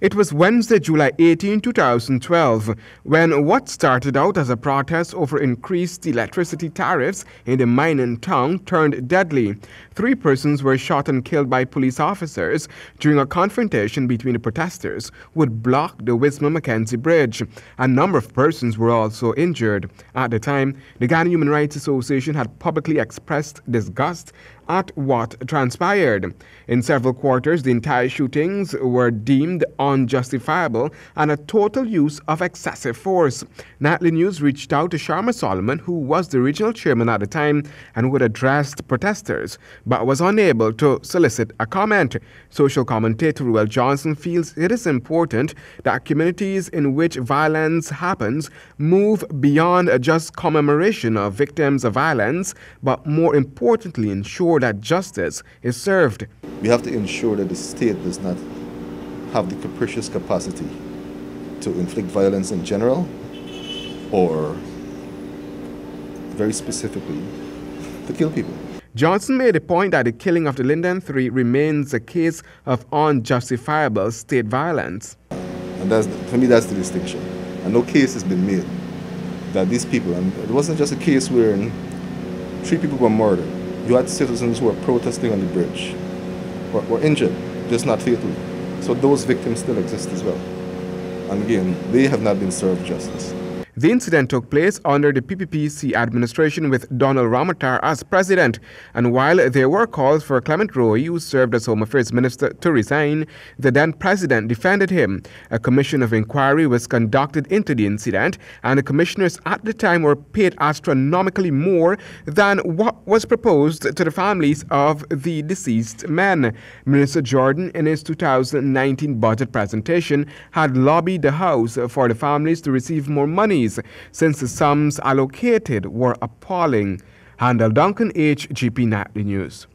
It was Wednesday, July 18, 2012, when what started out as a protest over increased electricity tariffs in the mining town turned deadly. 3 persons were shot and killed by police officers during a confrontation between the protesters who had blocked the Wismar-Mackenzie Bridge. A number of persons were also injured. At the time, the Ghana Human Rights Association had publicly expressed disgust at what transpired. In several quarters, the entire shootings were deemed unjustifiable and a total use of excessive force. Nightly News reached out to Sharma Solomon, who was the regional chairman at the time and who had addressed protesters, but was unable to solicit a comment. Social commentator Ruel Johnson feels it is important that communities in which violence happens move beyond just commemoration of victims of violence, but more importantly ensure that justice is served. We have to ensure that the state does not have the capricious capacity to inflict violence in general, or very specifically, to kill people. Johnson made a point that the killing of the Linden Three remains a case of unjustifiable state violence. And for me, that's the distinction. And no case has been made that these people, and it wasn't just a case where 3 people were murdered. You had citizens who were protesting on the bridge, were injured, just not fatally. So those victims still exist as well. And again, they have not been served justice. The incident took place under the PPPC administration with Donald Ramotar as president, and while there were calls for Clement Roy, who served as Home Affairs Minister, to resign, the then president defended him. A commission of inquiry was conducted into the incident, and the commissioners at the time were paid astronomically more than what was proposed to the families of the deceased men. Minister Jordan, in his 2019 budget presentation, had lobbied the House for the families to receive more money, since the sums allocated were appalling. Handel Duncan, HGP Nightly News.